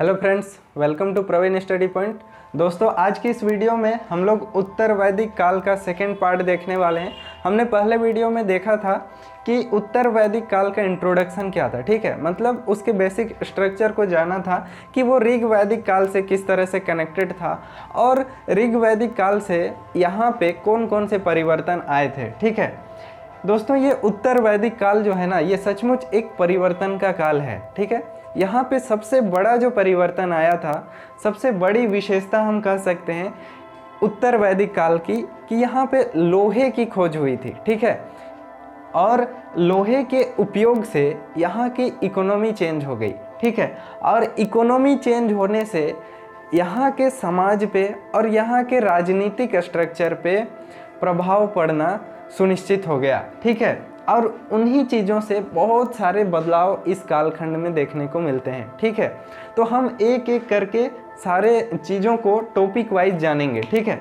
Hello friends, welcome to Praveen study point. दोस्तों, आज की इस वीडियो में हम लोग उत्तर वैदिक काल का सेकेंड पार्ट देखने वाले हैं। हमने पहले वीडियो में देखा था कि उत्तर वैदिक काल का इंट्रोडक्शन क्या था, ठीक है, मतलब उसके बेसिक स्ट्रक्चर को जाना था कि वो ऋग वैदिक काल से किस तरह से कनेक्टेड था और ऋग वैदिक काल से यहाँ पे कौन कौन से परिवर्तन आए थे। ठीक है दोस्तों, ये उत्तर वैदिक काल जो है ना, ये सचमुच एक परिवर्तन का काल है। ठीक है, यहाँ पे सबसे बड़ा जो परिवर्तन आया था, सबसे बड़ी विशेषता हम कह सकते हैं उत्तर वैदिक काल की कि यहाँ पे लोहे की खोज हुई थी। ठीक है, और लोहे के उपयोग से यहाँ की इकोनॉमी चेंज हो गई। ठीक है, और इकोनॉमी चेंज होने से यहाँ के समाज पे और यहाँ के राजनीतिक स्ट्रक्चर पे प्रभाव पड़ना सुनिश्चित हो गया। ठीक है, और उन्हीं चीज़ों से बहुत सारे बदलाव इस कालखंड में देखने को मिलते हैं। ठीक है, तो हम एक एक करके सारे चीज़ों को टॉपिक वाइज जानेंगे। ठीक है,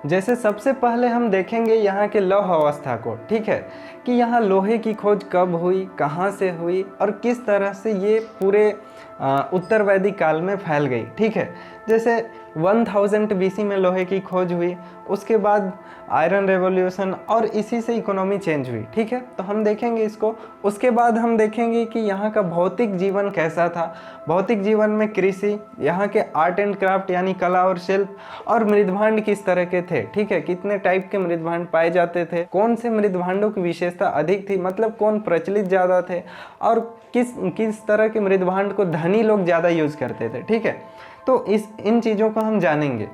जैसे सबसे पहले हम देखेंगे यहाँ के लौह अवस्था को। ठीक है, कि यहाँ लोहे की खोज कब हुई, कहाँ से हुई और किस तरह से ये पूरे उत्तर वैदिक काल में फैल गई। ठीक है, जैसे 1000 BC में लोहे की खोज हुई, उसके बाद आयरन रेवोल्यूशन और इसी से इकोनॉमी चेंज हुई। ठीक है, तो हम देखेंगे इसको। उसके बाद हम देखेंगे कि यहाँ का भौतिक जीवन कैसा था। भौतिक जीवन में कृषि, यहाँ के आर्ट एंड क्राफ्ट यानी कला और शिल्प, और मृदभांड किस तरह के थे। ठीक है, कितने टाइप के मृदभांड पाए जाते थे, कौन से मृदभांडों की विशेषता अधिक थी, मतलब कौन प्रचलित ज़्यादा थे, और किस तरह के मृदभांड को धनी लोग ज़्यादा यूज़ करते थे। ठीक है, तो इन चीज़ों को हम जानेंगे।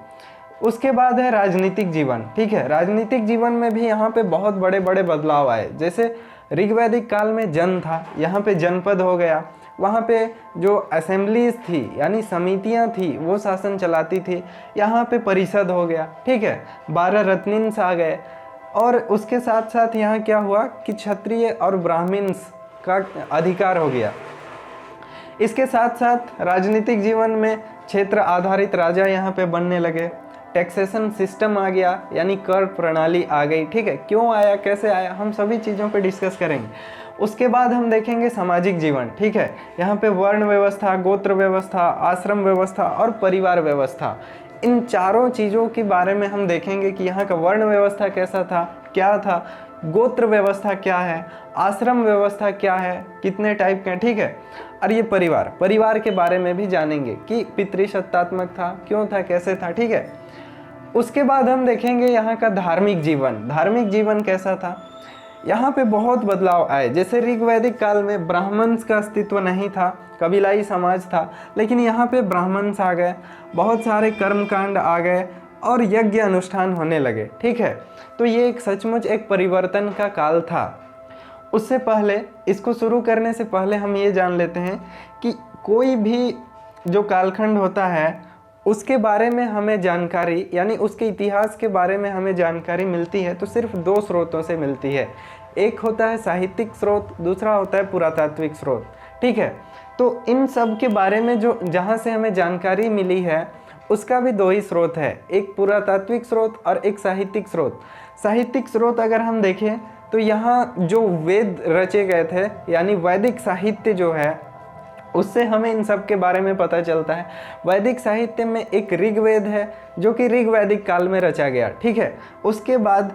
उसके बाद है राजनीतिक जीवन। ठीक है, राजनीतिक जीवन में भी यहाँ पे बहुत बड़े बड़े बदलाव आए। जैसे ऋग्वैदिक काल में जन था, यहाँ पे जनपद हो गया। वहाँ पे जो असेंबलीज थी यानी समितियाँ थी वो शासन चलाती थी, यहाँ पे परिषद हो गया। ठीक है, 12 रत्निन्स आ गए। और उसके साथ साथ यहाँ क्या हुआ कि क्षत्रिय और ब्राह्मण्स का अधिकार हो गया। इसके साथ साथ राजनीतिक जीवन में क्षेत्र आधारित राजा यहाँ पे बनने लगे। टैक्सेशन सिस्टम आ गया यानी कर प्रणाली आ गई। ठीक है, क्यों आया, कैसे आया, हम सभी चीज़ों पे डिस्कस करेंगे। उसके बाद हम देखेंगे सामाजिक जीवन। ठीक है, यहाँ पे वर्ण व्यवस्था, गोत्र व्यवस्था, आश्रम व्यवस्था और परिवार व्यवस्था, इन चारों चीज़ों के बारे में हम देखेंगे कि यहाँ का वर्ण व्यवस्था कैसा था, क्या था, गोत्र व्यवस्था क्या है, आश्रम व्यवस्था क्या है, कितने टाइप के हैं। ठीक है, और ये परिवार के बारे में भी जानेंगे कि पितृसत्तात्मक था, क्यों था, कैसे था। ठीक है, उसके बाद हम देखेंगे यहाँ का धार्मिक जीवन कैसा था। यहाँ पे बहुत बदलाव आए। जैसे ऋग्वैदिक काल में ब्राह्मण्स का अस्तित्व नहीं था, कबीलाई समाज था, लेकिन यहाँ पे ब्राह्मण्स आ गए, बहुत सारे कर्मकांड आ गए और यज्ञ अनुष्ठान होने लगे। ठीक है, तो ये एक सचमुच एक परिवर्तन का काल था। उससे पहले, इसको शुरू करने से पहले हम ये जान लेते हैं कि कोई भी जो कालखंड होता है उसके बारे में हमें जानकारी यानी उसके इतिहास के बारे में हमें जानकारी मिलती है तो सिर्फ 2 स्रोतों से मिलती है। एक होता है साहित्यिक स्रोत, दूसरा होता है पुरातात्विक स्रोत। ठीक है, तो इन सब के बारे में जो जहाँ से हमें जानकारी मिली है उसका भी 2 ही स्रोत है, एक पुरातात्विक स्रोत और एक साहित्यिक स्रोत। साहित्यिक स्रोत अगर हम देखें तो यहाँ जो वेद रचे गए थे यानी वैदिक साहित्य जो है उससे हमें इन सब के बारे में पता चलता है। वैदिक साहित्य में एक ऋग्वेद है जो कि ऋग्वैदिक काल में रचा गया। ठीक है, उसके बाद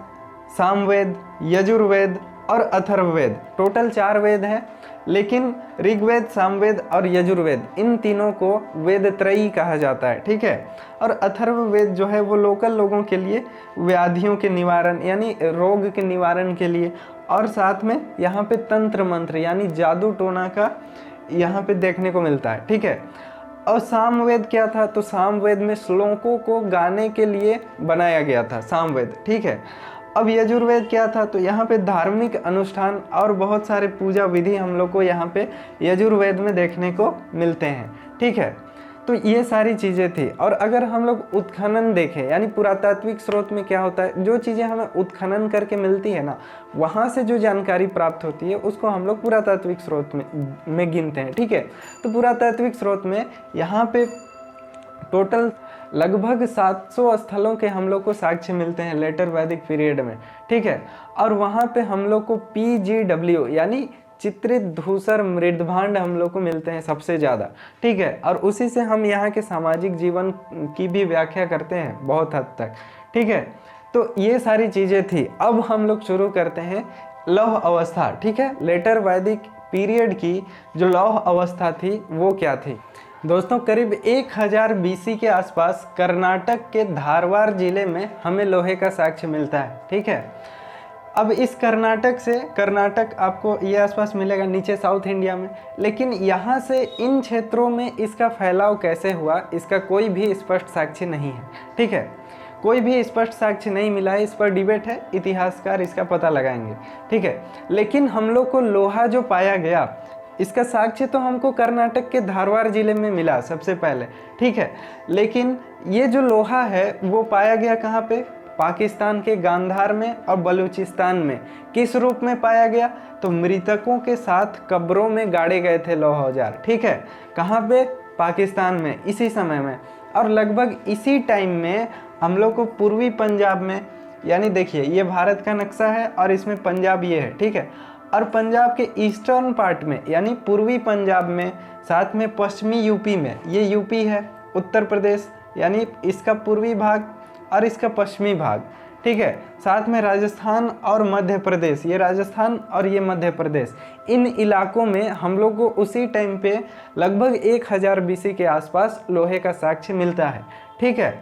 सामवेद, यजुर्वेद और अथर्ववेद, टोटल 4 वेद हैं, लेकिन ऋग्वेद, सामवेद और यजुर्वेद इन तीनों को वेदत्रयी कहा जाता है। ठीक है, और अथर्ववेद जो है वो लोकल लोगों के लिए व्याधियों के निवारण यानी रोग के निवारण के लिए, और साथ में यहाँ पे तंत्र मंत्र यानी जादू टोना का यहाँ पे देखने को मिलता है। ठीक है, और सामवेद क्या था, तो सामवेद में श्लोकों को गाने के लिए बनाया गया था सामवेद। ठीक है, अब यजुर्वेद क्या था, तो यहाँ पे धार्मिक अनुष्ठान और बहुत सारे पूजा विधि हम लोग को यहाँ पे यजुर्वेद में देखने को मिलते हैं। ठीक है, तो ये सारी चीज़ें थी। और अगर हम लोग उत्खनन देखें यानी पुरातात्विक स्रोत में क्या होता है, जो चीज़ें हमें उत्खनन करके मिलती है ना, वहाँ से जो जानकारी प्राप्त होती है उसको हम लोग पुरातात्विक स्रोत में गिनते हैं। ठीक है, तो पुरातात्विक स्रोत में यहाँ पे टोटल लगभग 700 स्थलों के हम लोग को साक्ष्य मिलते हैं लेटर वैदिक पीरियड में। ठीक है, और वहाँ पे हम लोग को PGW यानी चित्रित धूसर मृदभांड हम लोग को मिलते हैं सबसे ज़्यादा, ठीक है। और उसी से हम यहाँ के सामाजिक जीवन की भी व्याख्या करते हैं बहुत हद तक, ठीक है। तो ये सारी चीज़ें थी। अब हम लोग शुरू करते हैं लौह अवस्था, ठीक है। लेटर वैदिक पीरियड की जो लौह अवस्था थी वो क्या थी दोस्तों? करीब 1000 BC के आसपास कर्नाटक के धारवाड़ जिले में हमें लोहे का साक्ष्य मिलता है, ठीक है। अब इस कर्नाटक आपको ये आसपास मिलेगा नीचे साउथ इंडिया में, लेकिन यहाँ से इन क्षेत्रों में इसका फैलाव कैसे हुआ इसका कोई भी स्पष्ट साक्ष्य नहीं है, ठीक है। कोई भी स्पष्ट साक्ष्य नहीं मिला है, इस पर डिबेट है, इतिहासकार इसका पता लगाएंगे, ठीक है। लेकिन हम लोग को लोहा जो पाया गया इसका साक्ष्य तो हमको कर्नाटक के धारवाड़ जिले में मिला सबसे पहले, ठीक है। लेकिन ये जो लोहा है वो पाया गया कहाँ पे? पाकिस्तान के गांधार में और बलूचिस्तान में। किस रूप में पाया गया? तो मृतकों के साथ कब्रों में गाड़े गए थे लोहा औजार, ठीक है। कहाँ पे? पाकिस्तान में, इसी समय में। और लगभग इसी टाइम में हम लोग को पूर्वी पंजाब में, यानी देखिए ये भारत का नक्शा है और इसमें पंजाब ये है, ठीक है। और पंजाब के ईस्टर्न पार्ट में यानी पूर्वी पंजाब में, साथ में पश्चिमी यूपी में, ये यूपी है, उत्तर प्रदेश यानी इसका पूर्वी भाग और इसका पश्चिमी भाग, ठीक है। साथ में राजस्थान और मध्य प्रदेश, ये राजस्थान और ये मध्य प्रदेश, इन इलाकों में हम लोग को उसी टाइम पे लगभग 1000 BC के आसपास लोहे का साक्ष्य मिलता है, ठीक है।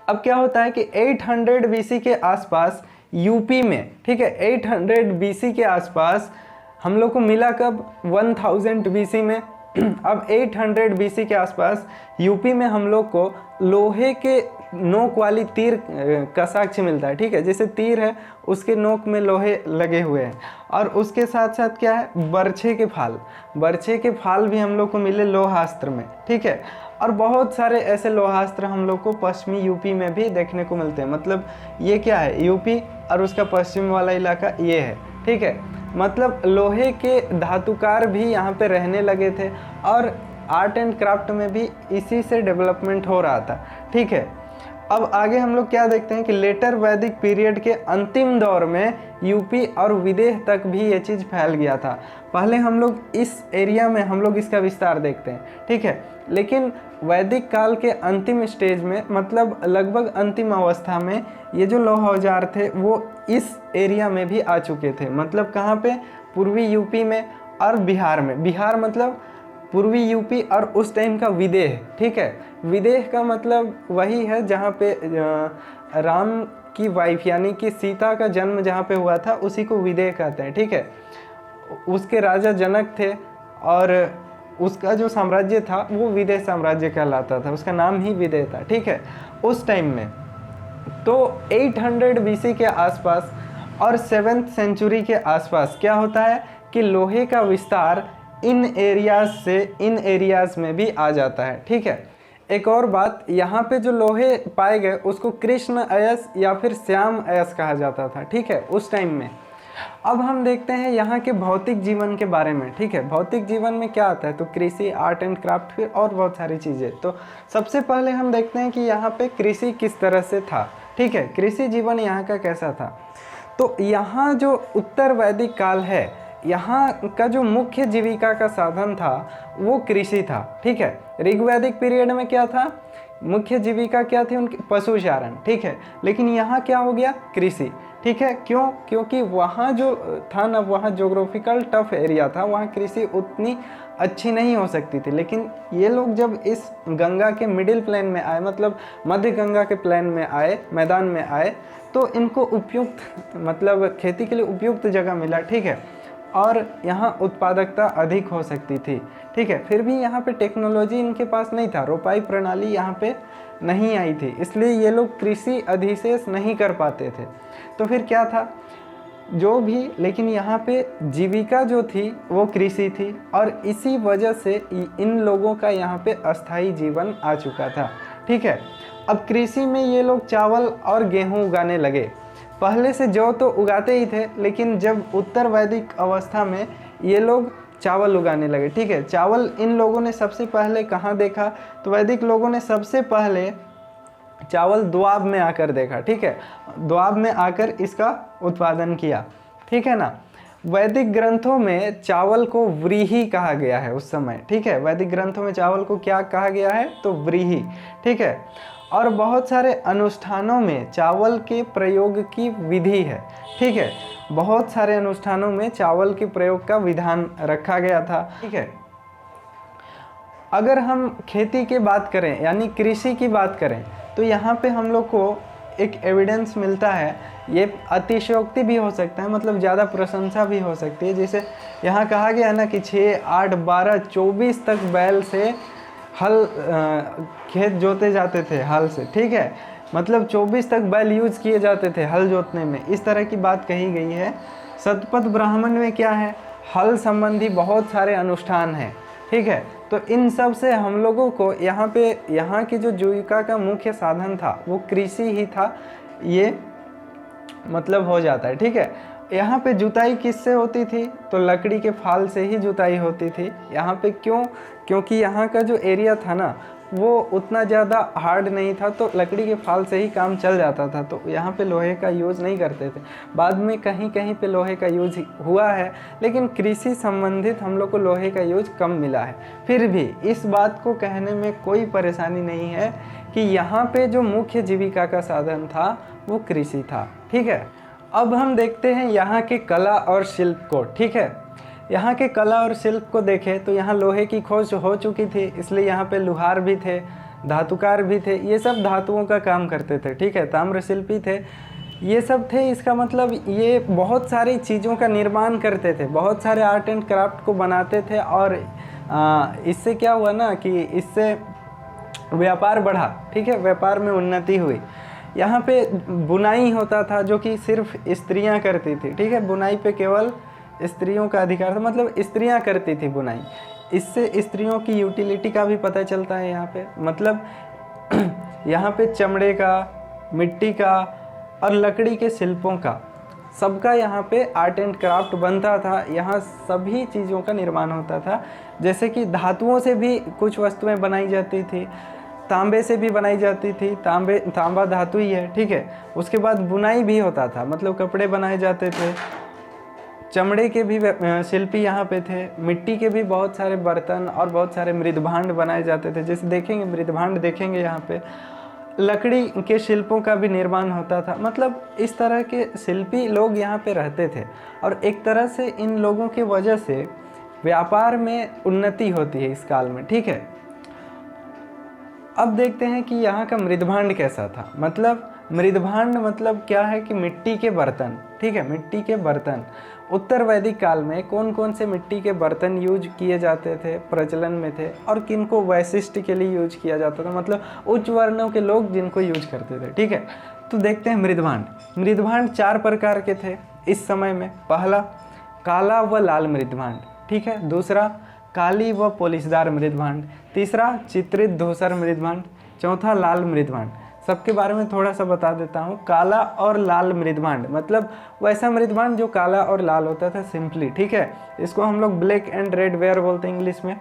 अब क्या होता है कि 800 BC के आसपास यूपी में, ठीक है, 800 BC के आसपास हम लोग को मिला कब? 1000 BC में। अब 800 BC के आसपास यूपी में हम लोग को लोहे के नोक वाली तीर का साक्ष्य मिलता है, ठीक है। जैसे तीर है उसके नोक में लोहे लगे हुए हैं, और उसके साथ साथ क्या है? बर्छे के फाल भी हम लोग को मिले लोहास्त्र में, ठीक है। और बहुत सारे ऐसे लोहास्त्र हम लोग को पश्चिमी यूपी में भी देखने को मिलते हैं। मतलब ये क्या है? यूपी और उसका पश्चिम वाला इलाका ये है, ठीक है। मतलब लोहे के धातुकार भी यहाँ पे रहने लगे थे और आर्ट एंड क्राफ्ट में भी इसी से डेवलपमेंट हो रहा था, ठीक है। अब आगे हम लोग क्या देखते हैं कि लेटर वैदिक पीरियड के अंतिम दौर में यूपी और विदेश तक भी ये चीज़ फैल गया था। पहले हम लोग इस एरिया में हम लोग इसका विस्तार देखते हैं, ठीक है। लेकिन वैदिक काल के अंतिम स्टेज में, मतलब लगभग अंतिम अवस्था में, ये जो लोह औजार थे वो इस एरिया में भी आ चुके थे। मतलब कहाँ पे? पूर्वी यूपी में और बिहार में। बिहार मतलब पूर्वी यूपी और उस टाइम का विदेह, ठीक है। विदेह का मतलब वही है जहाँ पे राम की वाइफ यानी कि सीता का जन्म जहाँ पे हुआ था उसी को विदेह कहते हैं, ठीक है। उसके राजा जनक थे और उसका जो साम्राज्य था वो विदेह साम्राज्य कहलाता था, उसका नाम ही विदेह था, ठीक है, उस टाइम में। तो 800 BC के आसपास और 7th सेंचुरी के आसपास क्या होता है कि लोहे का विस्तार इन एरियाज से इन एरियाज में भी आ जाता है, ठीक है। एक और बात, यहाँ पे जो लोहे पाए गए उसको कृष्ण अयस या फिर श्याम अयस कहा जाता था, ठीक है, उस टाइम में। अब हम देखते हैं यहाँ के भौतिक जीवन के बारे में, ठीक है। भौतिक जीवन में क्या आता है? तो कृषि, आर्ट एंड क्राफ्ट, फिर और बहुत सारी चीज़ें। तो सबसे पहले हम देखते हैं कि यहाँ पे कृषि किस तरह से था, ठीक है। कृषि जीवन यहाँ का कैसा था? तो यहाँ जो उत्तर वैदिक काल है, यहाँ का जो मुख्य जीविका का साधन था वो कृषि था, ठीक है। ऋग्वैदिक पीरियड में क्या था? मुख्य जीविका क्या थी उनकी? पशुचारण, ठीक है। लेकिन यहाँ क्या हो गया? कृषि, ठीक है। क्यों? क्योंकि वहाँ जो था ना, वहाँ जोग्राफिकल टफ एरिया था, वहाँ कृषि उतनी अच्छी नहीं हो सकती थी। लेकिन ये लोग जब इस गंगा के मिडिल प्लेन में आए, मतलब मध्य गंगा के प्लेन में आए, मैदान में आए, तो इनको उपयुक्त, मतलब खेती के लिए उपयुक्त जगह मिला, ठीक है। और यहाँ उत्पादकता अधिक हो सकती थी, ठीक है। फिर भी यहाँ पे टेक्नोलॉजी इनके पास नहीं था, रोपाई प्रणाली यहाँ पे नहीं आई थी, इसलिए ये लोग कृषि अधिशेष नहीं कर पाते थे। तो फिर क्या था? जो भी, लेकिन यहाँ पे जीविका जो थी वो कृषि थी, और इसी वजह से इन लोगों का यहाँ पे अस्थायी जीवन आ चुका था, ठीक है। अब कृषि में ये लोग चावल और गेहूँ उगाने लगे। पहले से जौ तो उगाते ही थे, लेकिन जब उत्तर वैदिक अवस्था में ये लोग चावल उगाने लगे, ठीक है। चावल इन लोगों ने सबसे पहले कहाँ देखा? तो वैदिक लोगों ने सबसे पहले चावल द्वाब में आकर देखा, ठीक है। द्वाब में आकर इसका उत्पादन किया, ठीक है ना। वैदिक ग्रंथों में चावल को व्रीहि कहा गया है उस समय, ठीक है। वैदिक ग्रंथों में चावल को क्या कहा गया है, तो व्रीहि, ठीक है। और बहुत सारे अनुष्ठानों में चावल के प्रयोग की विधि है, ठीक है। बहुत सारे अनुष्ठानों में चावल के प्रयोग का विधान रखा गया था, ठीक है। अगर हम खेती की बात करें यानी कृषि की बात करें तो यहाँ पे हम लोग को एक एविडेंस मिलता है। ये अतिशयोक्ति भी हो सकता है, मतलब ज़्यादा प्रशंसा भी हो सकती है। जैसे यहाँ कहा गया ना कि 6, 8, 12, 24 तक बैल से हल खेत जोते जाते थे हल से, ठीक है। मतलब 24 तक बैल यूज किए जाते थे हल जोतने में, इस तरह की बात कही गई है। शतपथ ब्राह्मण में क्या है, हल संबंधी बहुत सारे अनुष्ठान हैं, ठीक है। तो इन सब से हम लोगों को यहाँ की जो जीविका का मुख्य साधन था वो कृषि ही था, ये मतलब हो जाता है, ठीक है। यहाँ पे जुताई किससे होती थी, तो लकड़ी के फाल से ही जुताई होती थी यहाँ पे। क्यों, क्योंकि यहाँ का जो एरिया था ना वो उतना ज़्यादा हार्ड नहीं था, तो लकड़ी के फाल से ही काम चल जाता था। तो यहाँ पे लोहे का यूज़ नहीं करते थे। बाद में कहीं कहीं पे लोहे का यूज़ हुआ है, लेकिन कृषि संबंधित हम लोग को लोहे का यूज़ कम मिला है। फिर भी इस बात को कहने में कोई परेशानी नहीं है कि यहाँ पे जो मुख्य जीविका का साधन था वो कृषि था, ठीक है। अब हम देखते हैं यहाँ के कला और शिल्प को, ठीक है। यहाँ के कला और शिल्प को देखें तो यहाँ लोहे की खोज हो चुकी थी, इसलिए यहाँ पे लुहार भी थे, धातुकार भी थे, ये सब धातुओं का काम करते थे, ठीक है। ताम्रशिल्पी थे, ये सब थे। इसका मतलब ये बहुत सारी चीज़ों का निर्माण करते थे, बहुत सारे आर्ट एंड क्राफ्ट को बनाते थे। और इससे क्या हुआ ना कि इससे व्यापार बढ़ा, ठीक है, व्यापार में उन्नति हुई। यहाँ पे बुनाई होता था जो कि सिर्फ स्त्रियाँ करती थी, ठीक है। बुनाई पे केवल स्त्रियों का अधिकार था, मतलब स्त्रियाँ करती थी बुनाई। इससे स्त्रियों की यूटिलिटी का भी पता चलता है यहाँ पे। मतलब यहाँ पे चमड़े का, मिट्टी का और लकड़ी के शिल्पों का, सबका यहाँ पे आर्ट एंड क्राफ्ट बनता था। यहाँ सभी चीज़ों का निर्माण होता था। जैसे कि धातुओं से भी कुछ वस्तुएं बनाई जाती थी, तांबे से भी बनाई जाती थी, तांबा धातु ही है, ठीक है। उसके बाद बुनाई भी होता था, मतलब कपड़े बनाए जाते थे। चमड़े के भी शिल्पी यहाँ पे थे, मिट्टी के भी बहुत सारे बर्तन और बहुत सारे मृदभांड बनाए जाते थे। जैसे देखेंगे मृदभांड देखेंगे यहाँ पे, लकड़ी के शिल्पों का भी निर्माण होता था। मतलब इस तरह के शिल्पी लोग यहाँ पे रहते थे और एक तरह से इन लोगों की वजह से व्यापार में उन्नति होती है इस काल में, ठीक है। अब देखते हैं कि यहाँ का मृदभांड कैसा था। मतलब मृदभांड मतलब क्या है कि मिट्टी के बर्तन, ठीक है, मिट्टी के बर्तन। उत्तर वैदिक काल में कौन कौन से मिट्टी के बर्तन यूज किए जाते थे, प्रचलन में थे, और किनको वैशिष्ट के लिए यूज किया जाता था, मतलब उच्च वर्णों के लोग जिनको यूज करते थे, ठीक है। तो देखते हैं मृदभांड। मृदभांड 4 प्रकार के थे इस समय में। पहला काला व लाल मृदभांड, ठीक है। दूसरा काली व पॉलिशदार मृदभांड। तीसरा चित्रित धूसर मृदभांड। चौथा लाल मृदभांड। सबके बारे में थोड़ा सा बता देता हूँ। काला और लाल मृदभांड मतलब वैसा मृदभांड जो काला और लाल होता था सिंपली, ठीक है। इसको हम लोग ब्लैक एंड रेड वेयर बोलते हैं इंग्लिश में।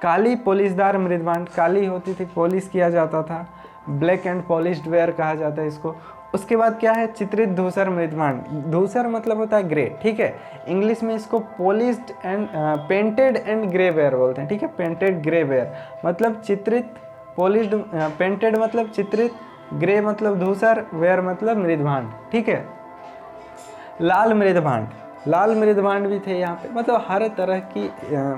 काली पॉलिशदार मृदभांड, काली होती थी, पॉलिश किया जाता था, ब्लैक एंड पॉलिश्ड वेयर कहा जाता है इसको। उसके बाद क्या है, चित्रित धूसर मृदभांड। धूसर मतलब होता है ग्रे, ठीक है। इंग्लिश में इसको polished and painted and grey ware बोलते हैं, ठीक है। पेंटेड ग्रे वेयर मतलब चित्रित, पॉलिश्ड, पेंटेड मतलब चित्रित, ग्रे मतलब धूसर, वेयर मतलब मृदभांड, ठीक है। लाल मृदभांड, लाल मृदभांड भी थे यहाँ पे। मतलब हर तरह की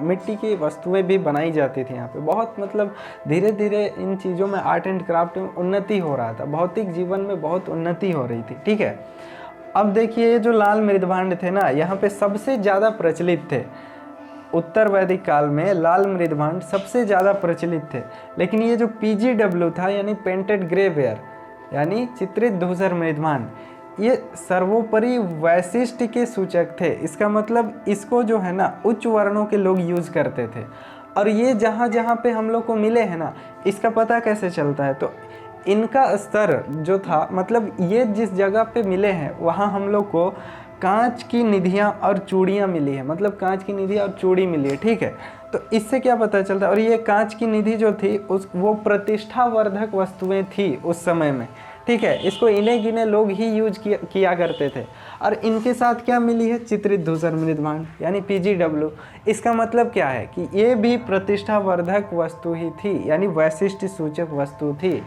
मिट्टी की वस्तुएं भी बनाई जाती थी यहाँ पे। बहुत मतलब धीरे धीरे इन चीज़ों में आर्ट एंड क्राफ्ट में उन्नति हो रहा था, भौतिक जीवन में बहुत उन्नति हो रही थी, ठीक है। अब देखिए जो लाल मृदभांड थे ना, यहाँ पे सबसे ज़्यादा प्रचलित थे। उत्तर वैदिक काल में लाल मृदभांड सबसे ज़्यादा प्रचलित थे। लेकिन ये जो PGW था यानी पेंटेड ग्रे वेयर यानी चित्रित धूसर मृदभांड, ये सर्वोपरि वैशिष्ट के सूचक थे। इसका मतलब इसको जो है ना उच्च वर्णों के लोग यूज़ करते थे। और ये जहाँ जहाँ पे हम लोग को मिले हैं ना, इसका पता कैसे चलता है, तो इनका स्तर जो था, मतलब ये जिस जगह पे मिले हैं वहाँ हम लोग को कांच की निधियाँ और चूड़ियाँ मिली है। मतलब कांच की निधि और चूड़ी मिली है, ठीक है। तो इससे क्या पता चलता है, और ये कांच की निधि जो थी वो प्रतिष्ठावर्धक वस्तुएं थी उस समय में, ठीक है, इसको इने गिने लोग ही यूज किया करते थे। और इनके साथ क्या मिली है, चित्रित धूसर मृदभांड यानी PGW। इसका मतलब क्या है कि ये भी प्रतिष्ठावर्धक वस्तु ही थी, यानी वैशिष्ट सूचक वस्तु थी।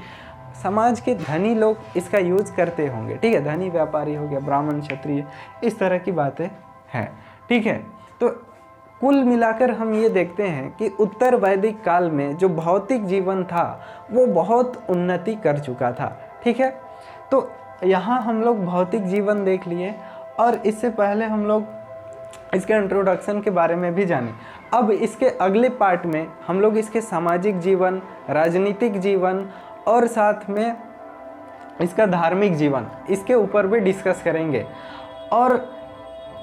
समाज के धनी लोग इसका यूज करते होंगे, ठीक है, धनी व्यापारी हो गया, ब्राह्मण क्षत्रिय, इस तरह की बातें हैं, ठीक है। तो कुल मिलाकर हम ये देखते हैं कि उत्तर वैदिक काल में जो भौतिक जीवन था वो बहुत उन्नति कर चुका था, ठीक है। तो यहाँ हम लोग भौतिक जीवन देख लिए और इससे पहले हम लोग इसके इंट्रोडक्शन के बारे में भी जाने। अब इसके अगले पार्ट में हम लोग इसके सामाजिक जीवन, राजनीतिक जीवन और साथ में इसका धार्मिक जीवन, इसके ऊपर भी डिस्कस करेंगे और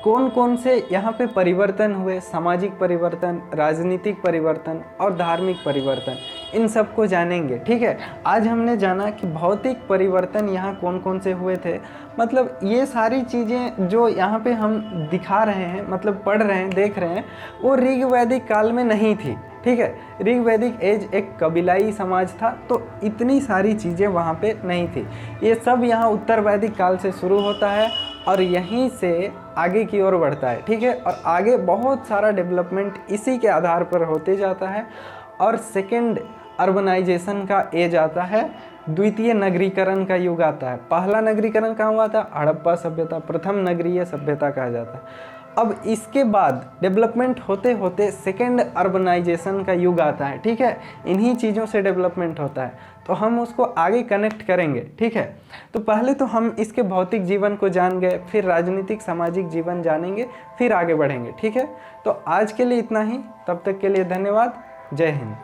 कौन कौन से यहाँ पे परिवर्तन हुए, सामाजिक परिवर्तन, राजनीतिक परिवर्तन और धार्मिक परिवर्तन, इन सब को जानेंगे, ठीक है। आज हमने जाना कि भौतिक परिवर्तन यहाँ कौन कौन से हुए थे, मतलब ये सारी चीज़ें जो यहाँ पे हम दिखा रहे हैं, मतलब पढ़ रहे हैं, देख रहे हैं, वो ऋग वैदिक काल में नहीं थी, ठीक है। ऋग वैदिक एज एक कबीलाई समाज था, तो इतनी सारी चीज़ें वहाँ पे नहीं थी। ये सब यहाँ उत्तर वैदिक काल से शुरू होता है और यहीं से आगे की ओर बढ़ता है, ठीक है। और आगे बहुत सारा डेवलपमेंट इसी के आधार पर होते जाता है और सेकेंड अर्बनाइजेशन का एज आता है, द्वितीय नगरीकरण का युग आता है। पहला नगरीकरण कहाँ हुआ था, हड़प्पा सभ्यता, प्रथम नगरीय सभ्यता कहा जाता है। अब इसके बाद डेवलपमेंट होते होते सेकेंड अर्बनाइजेशन का युग आता है, ठीक है। इन्हीं चीज़ों से डेवलपमेंट होता है, तो हम उसको आगे कनेक्ट करेंगे, ठीक है। तो पहले तो हम इसके भौतिक जीवन को जान गए, फिर राजनीतिक सामाजिक जीवन जानेंगे, फिर आगे बढ़ेंगे, ठीक है। तो आज के लिए इतना ही, तब तक के लिए धन्यवाद, जय हिंद।